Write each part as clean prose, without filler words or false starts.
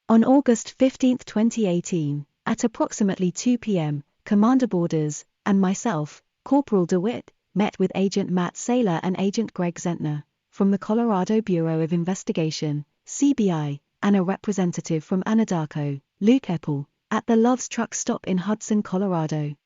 On August 15, 2018, at approximately 2 p.m., Commander Borders, and myself, Corporal DeWitt, met with Agent Matt Saylor and Agent Greg Zentner, from the Colorado Bureau of Investigation, CBI, and a representative from Anadarko, Luke Eppel, at the Love's Truck Stop in Hudson, Colorado.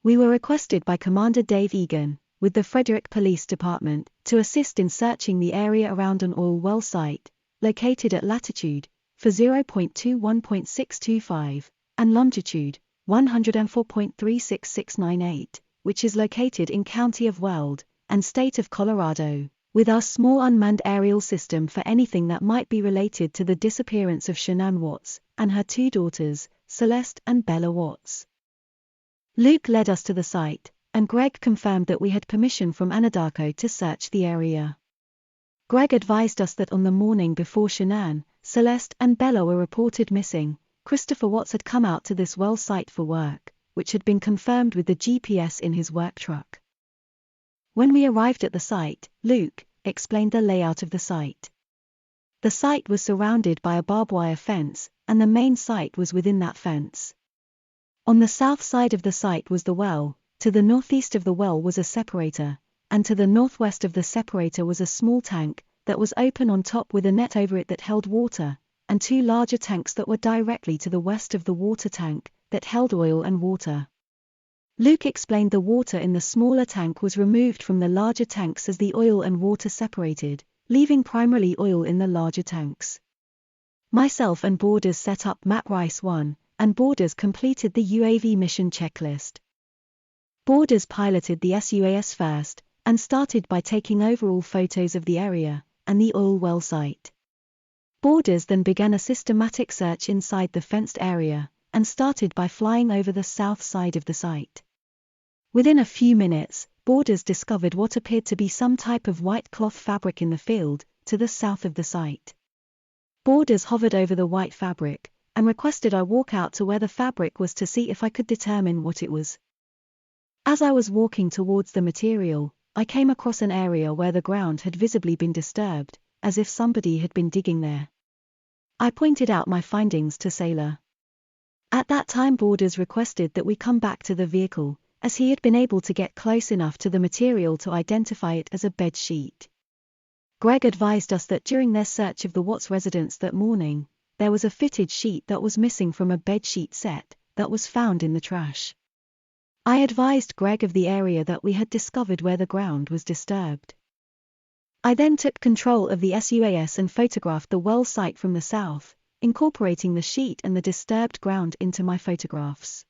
We were requested by Commander Dave Egan, with the Frederick Police Department, to assist in searching the area around an oil well site, located at latitude 40.21.625, and longitude 104.36698, which is located in County of Weld, and State of Colorado, with our small unmanned aerial system for anything that might be related to the disappearance of Shanann Watts and her two daughters, Celeste and Bella Watts. Luke led us to the site, and Greg confirmed that we had permission from Anadarko to search the area. Greg advised us that on the morning before Shanann, Celeste and Bella were reported missing, Christopher Watts had come out to this well site for work, which had been confirmed with the GPS in his work truck. When we arrived at the site, Luke explained the layout of the site. The site was surrounded by a barbed wire fence, and the main site was within that fence. On the south side of the site was the well, to the northeast of the well was a separator, and to the northwest of the separator was a small tank that was open on top with a net over it that held water, and two larger tanks that were directly to the west of the water tank that held oil and water. Luke explained the water in the smaller tank was removed from the larger tanks as the oil and water separated, leaving primarily oil in the larger tanks. Myself and Borders set up Map Rice 1, and Borders completed the UAV mission checklist. Borders piloted the SUAS first, and started by taking overall photos of the area and the oil well site. Borders then began a systematic search inside the fenced area, and started by flying over the south side of the site. Within a few minutes, Borders discovered what appeared to be some type of white cloth fabric in the field, to the south of the site. Borders hovered over the white fabric, and requested I walk out to where the fabric was to see if I could determine what it was. As I was walking towards the material, I came across an area where the ground had visibly been disturbed, as if somebody had been digging there. I pointed out my findings to Saylor. At that time Borders requested that we come back to the vehicle, as he had been able to get close enough to the material to identify it as a bed sheet. Greg advised us that during their search of the Watts residence that morning, there was a fitted sheet that was missing from a bed sheet set that was found in the trash. I advised Greg of the area that we had discovered where the ground was disturbed. I then took control of the SUAS and photographed the well site from the south, incorporating the sheet and the disturbed ground into my photographs.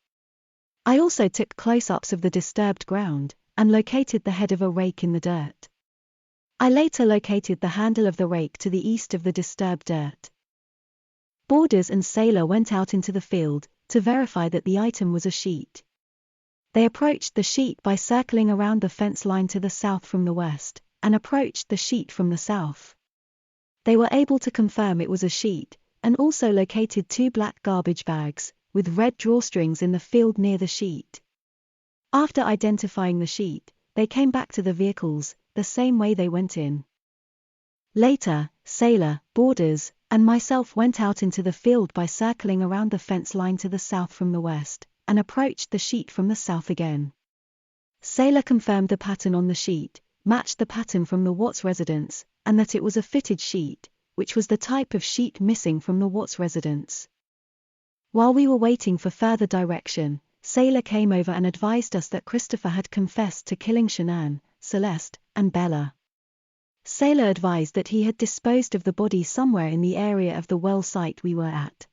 I also took close-ups of the disturbed ground, and located the head of a rake in the dirt. I later located the handle of the rake to the east of the disturbed dirt. Borders and Saylor went out into the field, to verify that the item was a sheet. They approached the sheet by circling around the fence line to the south from the west, and approached the sheet from the south. They were able to confirm it was a sheet, and also located two black garbage bags, with red drawstrings in the field near the sheet. After identifying the sheet, they came back to the vehicles, the same way they went in. Later, Saylor, Borders, and myself went out into the field by circling around the fence line to the south from the west, and approached the sheet from the south again. Saylor confirmed the pattern on the sheet matched the pattern from the Watts residence, and that it was a fitted sheet, which was the type of sheet missing from the Watts residence. While we were waiting for further direction, Saylor came over and advised us that Christopher had confessed to killing Shanann, Celeste, and Bella. Saylor advised that he had disposed of the body somewhere in the area of the well site we were at.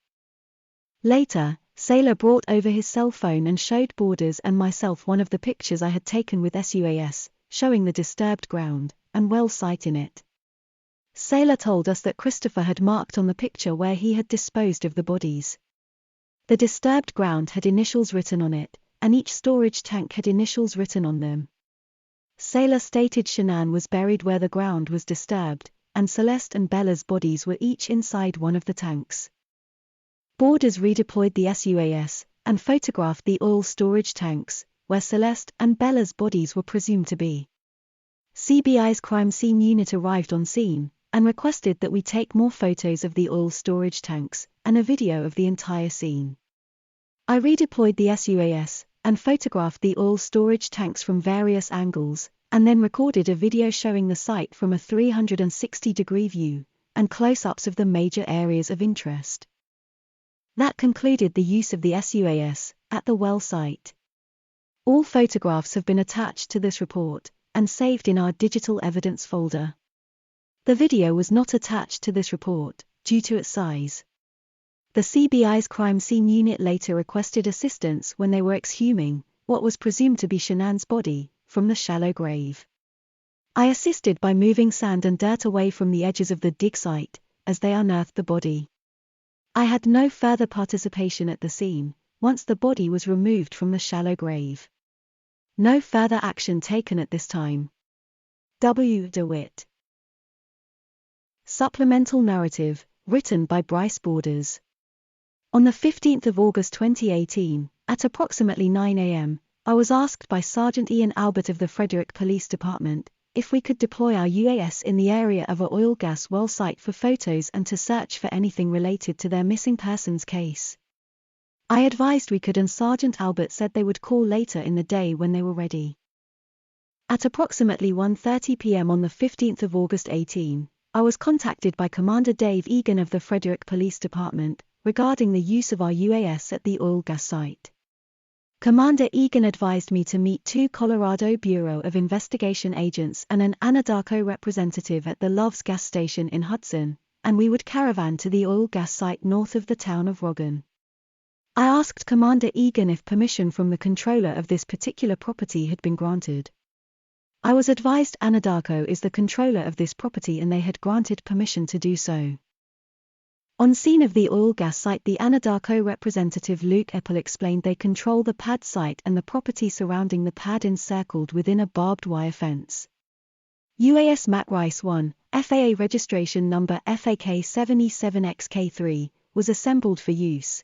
Later, Saylor brought over his cell phone and showed Borders and myself one of the pictures I had taken with SUAS, showing the disturbed ground and well site in it. Saylor told us that Christopher had marked on the picture where he had disposed of the bodies. The disturbed ground had initials written on it, and each storage tank had initials written on them. Saylor stated Shanann was buried where the ground was disturbed, and Celeste and Bella's bodies were each inside one of the tanks. Borders redeployed the SUAS, and photographed the oil storage tanks, where Celeste and Bella's bodies were presumed to be. CBI's crime scene unit arrived on scene, and requested that we take more photos of the oil storage tanks and a video of the entire scene. I redeployed the SUAS and photographed the oil storage tanks from various angles, and then recorded a video showing the site from a 360-degree view and close-ups of the major areas of interest. That concluded the use of the SUAS at the well site. All photographs have been attached to this report and saved in our digital evidence folder. The video was not attached to this report due to its size. The CBI's crime scene unit later requested assistance when they were exhuming what was presumed to be Shanann's body from the shallow grave. I assisted by moving sand and dirt away from the edges of the dig site as they unearthed the body. I had no further participation at the scene once the body was removed from the shallow grave. No further action taken at this time. W. DeWitt. Supplemental narrative, written by Bryce Borders. On the 15th of August 2018, at approximately 9 a.m., I was asked by Sergeant Ian Albert of the Frederick Police Department if we could deploy our UAS in the area of a oil gas well site for photos and to search for anything related to their missing persons case. I advised we could, and Sergeant Albert said they would call later in the day when they were ready. At approximately 1:30 p.m. on the 15th of August 18, I was contacted by Commander Dave Egan of the Frederick Police Department regarding the use of our UAS at the oil gas site. Commander Egan advised me to meet 2 Colorado Bureau of Investigation agents and an Anadarko representative at the Love's gas station in Hudson, and we would caravan to the oil gas site north of the town of Roggan. I asked Commander Egan if permission from the controller of this particular property had been granted. I was advised Anadarko is the controller of this property and they had granted permission to do so. On scene of the oil gas site, the Anadarko representative Luke Eppel explained they control the pad site and the property surrounding the pad encircled within a barbed wire fence. UAS Matt Rice 1, FAA registration number FAK7E7XK3, was assembled for use.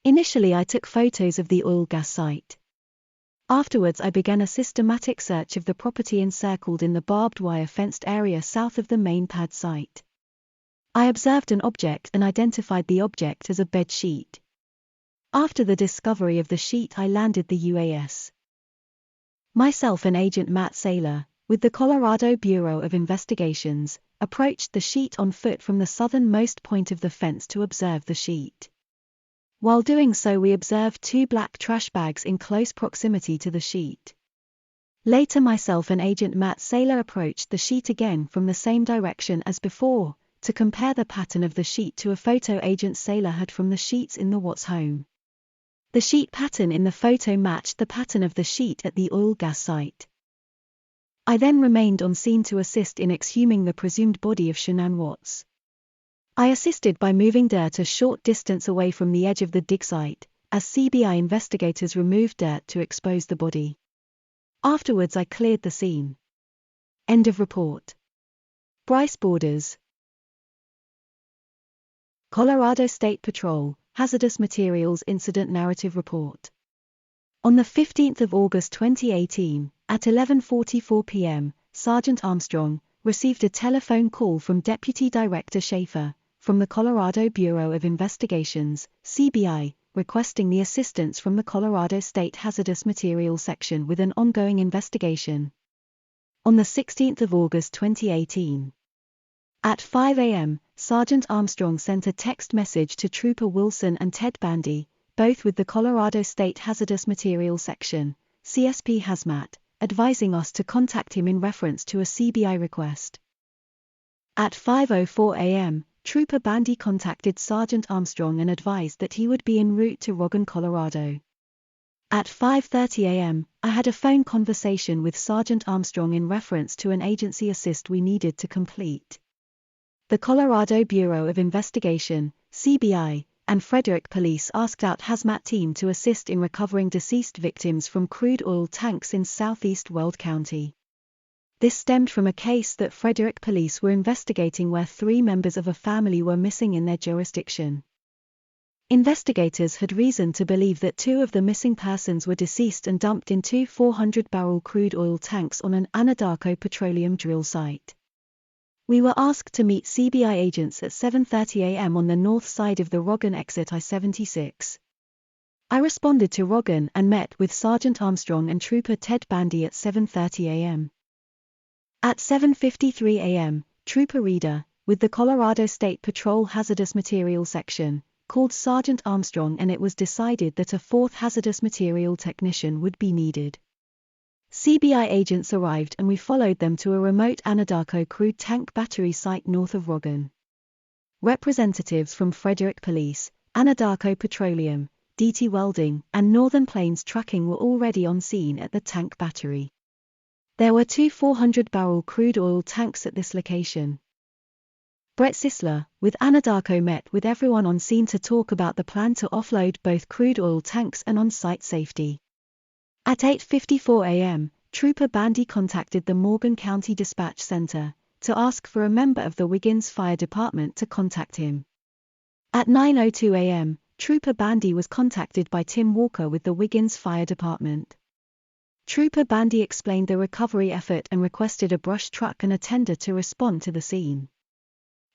Initially I took photos of the oil gas site. Afterwards I began a systematic search of the property encircled in the barbed wire fenced area south of the main pad site. I observed an object and identified the object as a bed sheet. After the discovery of the sheet I landed the UAS. Myself and Agent Matt Saylor, with the Colorado Bureau of Investigations, approached the sheet on foot from the southernmost point of the fence to observe the sheet. While doing so we observed 2 black trash bags in close proximity to the sheet. Later myself and Agent Matt Saylor approached the sheet again from the same direction as before, to compare the pattern of the sheet to a photo Agent Saylor had from the sheets in the Watts home. The sheet pattern in the photo matched the pattern of the sheet at the oil gas site. I then remained on scene to assist in exhuming the presumed body of Shanann Watts. I assisted by moving dirt a short distance away from the edge of the dig site, as CBI investigators removed dirt to expose the body. Afterwards I cleared the scene. End of report. Bryce Borders. Colorado State Patrol, Hazardous Materials Incident Narrative Report. On the 15th of August 2018, at 11:44 p.m., Sergeant Armstrong received a telephone call from Deputy Director Schaefer, from the Colorado Bureau of Investigations, CBI, requesting the assistance from the Colorado State Hazardous Materials Section with an ongoing investigation. On the 16th of August 2018, at 5 a.m., Sergeant Armstrong sent a text message to Trooper Wilson and Ted Bandy, both with the Colorado State Hazardous Materials Section, CSP Hazmat, advising us to contact him in reference to a CBI request. At 5:04 a.m., Trooper Bandy contacted Sergeant Armstrong and advised that he would be en route to Roggan, Colorado. At 5:30 a.m., I had a phone conversation with Sergeant Armstrong in reference to an agency assist we needed to complete. The Colorado Bureau of Investigation, CBI, and Frederick Police asked out hazmat team to assist in recovering deceased victims from crude oil tanks in southeast Weld County. This stemmed from a case that Frederick Police were investigating where 3 members of a family were missing in their jurisdiction. Investigators had reason to believe that 2 of the missing persons were deceased and dumped in 2 400-barrel crude oil tanks on an Anadarko petroleum drill site. We were asked to meet CBI agents at 7:30 a.m. on the north side of the Roggan exit I-76. I responded to Roggan and met with Sergeant Armstrong and Trooper Ted Bandy at 7:30 a.m. At 7:53 a.m., Trooper Reeder, with the Colorado State Patrol Hazardous Material Section, called Sergeant Armstrong, and it was decided that a fourth hazardous material technician would be needed. CBI agents arrived and we followed them to a remote Anadarko crude tank battery site north of Roggan. Representatives from Frederick Police, Anadarko Petroleum, DT Welding, and Northern Plains Trucking were already on scene at the tank battery. There were two 400-barrel crude oil tanks at this location. Brett Sisler, with Anadarko, met with everyone on scene to talk about the plan to offload both crude oil tanks and on-site safety. At 8:54 a.m., Trooper Bandy contacted the Morgan County Dispatch Center to ask for a member of the Wiggins Fire Department to contact him. At 9:02 a.m., Trooper Bandy was contacted by Tim Walker with the Wiggins Fire Department. Trooper Bandy explained the recovery effort and requested a brush truck and a tender to respond to the scene.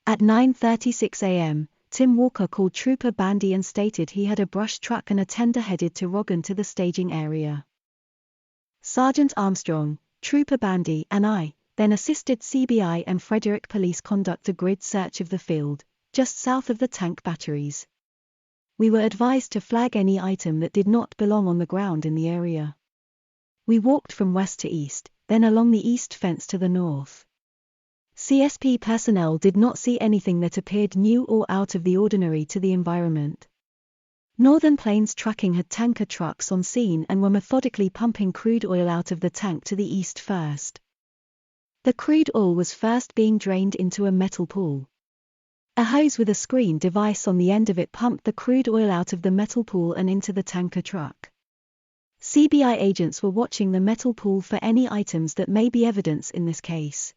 At 9:36 a.m., Tim Walker called Trooper Bandy and stated he had a brush truck and a tender headed to Roggan to the staging area. Sergeant Armstrong, Trooper Bandy, and I then assisted CBI and Frederick Police conduct a grid search of the field, just south of the tank batteries. We were advised to flag any item that did not belong on the ground in the area. We walked from west to east, then along the east fence to the north. CSP personnel did not see anything that appeared new or out of the ordinary to the environment. Northern Plains Trucking had tanker trucks on scene and were methodically pumping crude oil out of the tank to the east first. The crude oil was first being drained into a metal pool. A hose with a screen device on the end of it pumped the crude oil out of the metal pool and into the tanker truck. CBI agents were watching the metal pool for any items that may be evidence in this case.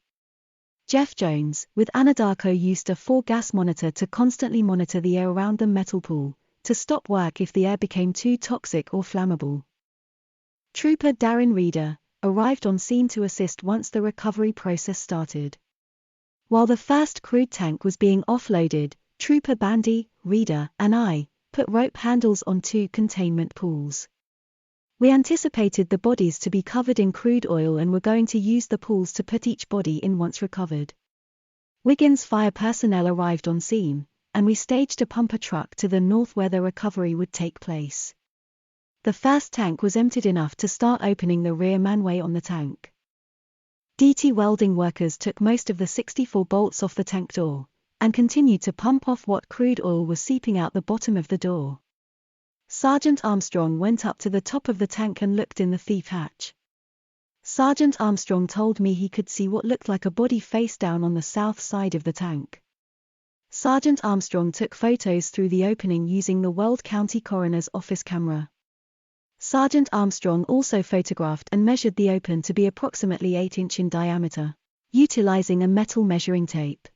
Jeff Jones, with Anadarko, used a 4-gas monitor to constantly monitor the air around the metal pool, to stop work if the air became too toxic or flammable. Trooper Darren Reeder arrived on scene to assist once the recovery process started. While the first crude tank was being offloaded, Trooper Bandy, Reeder, and I put rope handles on 2 containment pools. We anticipated the bodies to be covered in crude oil and were going to use the pools to put each body in once recovered. Wiggins fire personnel arrived on scene, and we staged a pumper truck to the north where the recovery would take place. The first tank was emptied enough to start opening the rear manway on the tank. DT Welding workers took most of the 64 bolts off the tank door, and continued to pump off what crude oil was seeping out the bottom of the door. Sergeant Armstrong went up to the top of the tank and looked in the thief hatch. Sergeant Armstrong told me he could see what looked like a body face down on the south side of the tank. Sergeant Armstrong took photos through the opening using the Weld County Coroner's Office camera. Sergeant Armstrong also photographed and measured the open to be approximately 8-inch in diameter, utilizing a metal measuring tape.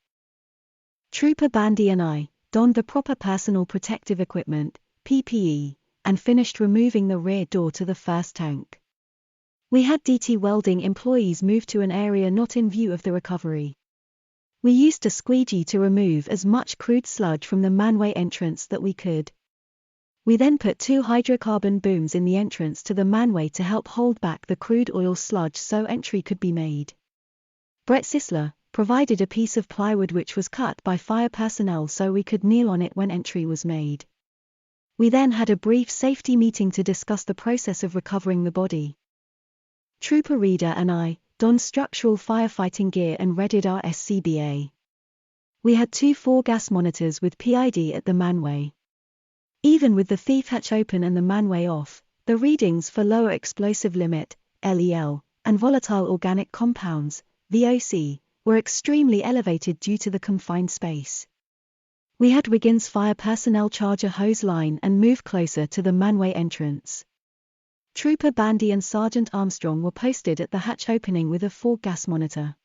Trooper Bandy and I donned the proper personal protective equipment, PPE, and finished removing the rear door to the first tank. We had DT Welding employees move to an area not in view of the recovery. We used a squeegee to remove as much crude sludge from the manway entrance that we could. We then put 2 hydrocarbon booms in the entrance to the manway to help hold back the crude oil sludge so entry could be made. Brett Sisler provided a piece of plywood which was cut by fire personnel so we could kneel on it when entry was made. We then had a brief safety meeting to discuss the process of recovering the body. Trooper Reeder and I donned structural firefighting gear and readied our SCBA. We had 2 4-gas monitors with PID at the manway. Even with the thief hatch open and the manway off, the readings for lower explosive limit, LEL, and volatile organic compounds, VOC, were extremely elevated due to the confined space. We had Wiggins fire personnel charge a hose line and move closer to the manway entrance. Trooper Bandy and Sergeant Armstrong were posted at the hatch opening with a 4-gas monitor.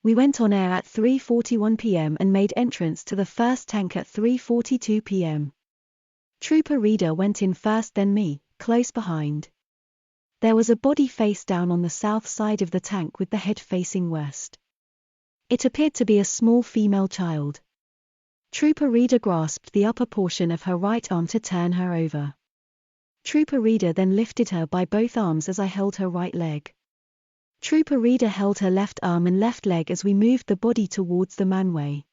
We went on air at 3:41 p.m. and made entrance to the first tank at 3:42 p.m. Trooper Reeder went in first, then me, close behind. There was a body face down on the south side of the tank with the head facing west. It appeared to be a small female child. Trooper Reader grasped the upper portion of her right arm to turn her over. Trooper Reader then lifted her by both arms as I held her right leg. Trooper Reader held her left arm and left leg as we moved the body towards the manway.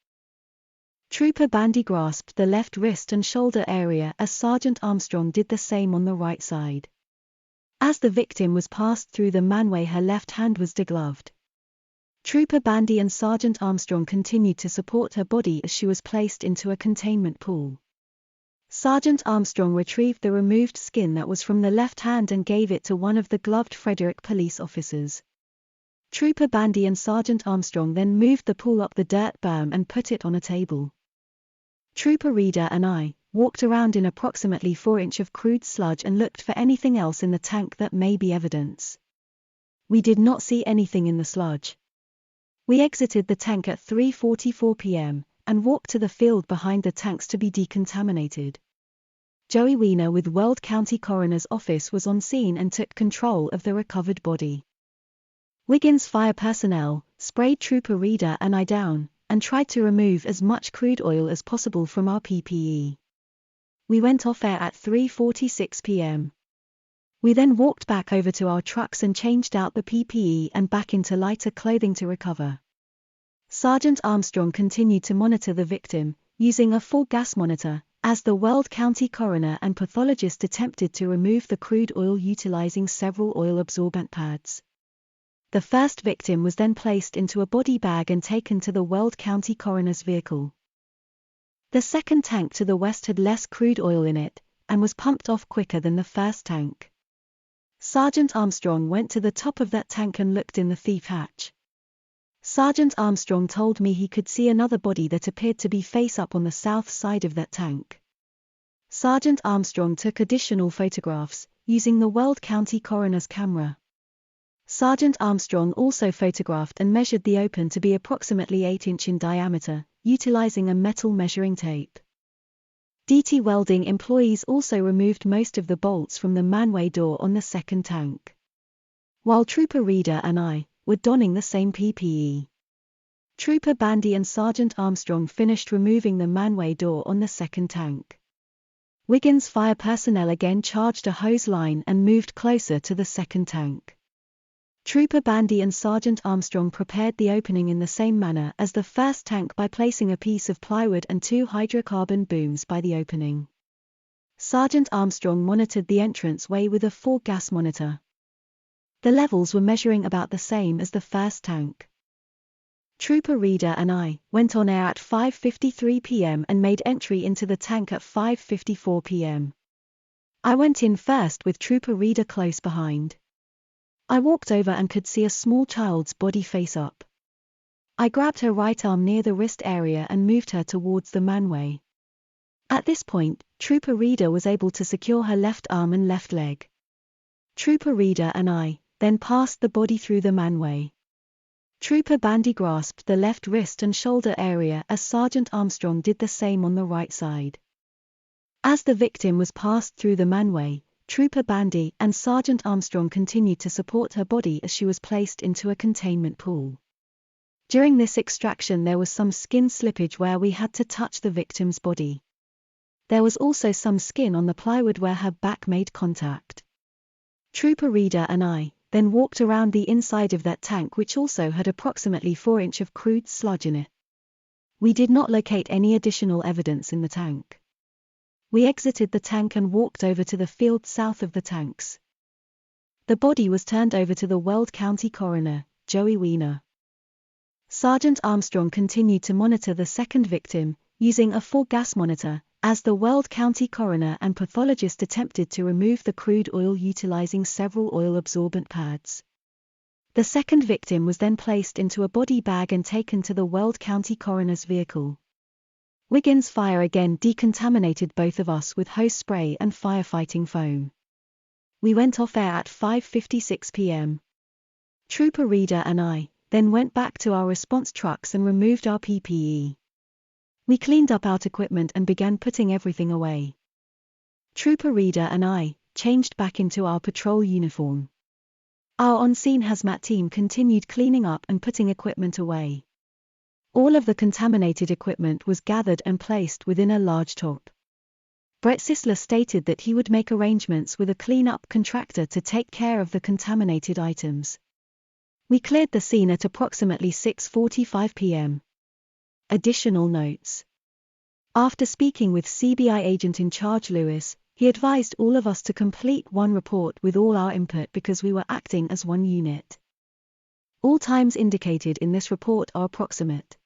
Trooper Bandy grasped the left wrist and shoulder area as Sergeant Armstrong did the same on the right side. As the victim was passed through the manway, her left hand was degloved. Trooper Bandy and Sergeant Armstrong continued to support her body as she was placed into a containment pool. Sergeant Armstrong retrieved the removed skin that was from the left hand and gave it to one of the gloved Frederick police officers. Trooper Bandy and Sergeant Armstrong then moved the pool up the dirt berm and put it on a table. Trooper Reader and I walked around in approximately 4 inches of crude sludge and looked for anything else in the tank that may be evidence. We did not see anything in the sludge. We exited the tank at 3:44 p.m. and walked to the field behind the tanks to be decontaminated. Joey Weiner with Weld County Coroner's Office was on scene and took control of the recovered body. Wiggins fire personnel sprayed Trooper Reader and I down, and tried to remove as much crude oil as possible from our PPE. We went off air at 3:46 p.m. We then walked back over to our trucks and changed out the PPE and back into lighter clothing to recover. Sergeant Armstrong continued to monitor the victim, using a full gas monitor, as the Weld County coroner and pathologist attempted to remove the crude oil utilizing several oil-absorbent pads. The first victim was then placed into a body bag and taken to the Weld County coroner's vehicle. The second tank to the west had less crude oil in it, and was pumped off quicker than the first tank. Sergeant Armstrong went to the top of that tank and looked in the thief hatch. Sergeant Armstrong told me he could see another body that appeared to be face up on the south side of that tank. Sergeant Armstrong took additional photographs, using the Weld County coroner's camera. Sergeant Armstrong also photographed and measured the open to be approximately 8 inches in diameter, utilizing a metal measuring tape. DT Welding employees also removed most of the bolts from the manway door on the second tank. While Trooper Reader and I were donning the same PPE. Trooper Bandy and Sergeant Armstrong finished removing the manway door on the second tank. Wiggins fire personnel again charged a hose line and moved closer to the second tank. Trooper Bandy and Sergeant Armstrong prepared the opening in the same manner as the first tank by placing a piece of plywood and 2 hydrocarbon booms by the opening. Sergeant Armstrong monitored the entranceway with a full gas monitor. The levels were measuring about the same as the first tank. Trooper Reader and I went on air at 5:53 p.m. and made entry into the tank at 5:54 p.m. I went in first with Trooper Reader close behind. I walked over and could see a small child's body face up. I grabbed her right arm near the wrist area and moved her towards the manway. At this point, Trooper Reader was able to secure her left arm and left leg. Trooper Reader and I then passed the body through the manway. Trooper Bandy grasped the left wrist and shoulder area as Sergeant Armstrong did the same on the right side. As the victim was passed through the manway, Trooper Bandy and Sergeant Armstrong continued to support her body as she was placed into a containment pool. During this extraction there was some skin slippage where we had to touch the victim's body. There was also some skin on the plywood where her back made contact. Trooper Reader and I then walked around the inside of that tank, which also had approximately 4 inches of crude sludge in it. We did not locate any additional evidence in the tank. We exited the tank and walked over to the field south of the tanks. The body was turned over to the Weld County coroner, Joey Weiner. Sergeant Armstrong continued to monitor the second victim, using a full gas monitor, as the Weld County coroner and pathologist attempted to remove the crude oil utilizing several oil-absorbent pads. The second victim was then placed into a body bag and taken to the Weld County coroner's vehicle. Wiggins Fire again decontaminated both of us with hose spray and firefighting foam. We went off air at 5:56 p.m. Trooper Reader and I then went back to our response trucks and removed our PPE. We cleaned up our equipment and began putting everything away. Trooper Reader and I changed back into our patrol uniform. Our on-scene hazmat team continued cleaning up and putting equipment away. All of the contaminated equipment was gathered and placed within a large top. Brett Sisler stated that he would make arrangements with a clean-up contractor to take care of the contaminated items. We cleared the scene at approximately 6:45 p.m. Additional notes. After speaking with CBI agent in charge Lewis, he advised all of us to complete one report with all our input because we were acting as one unit. All times indicated in this report are approximate.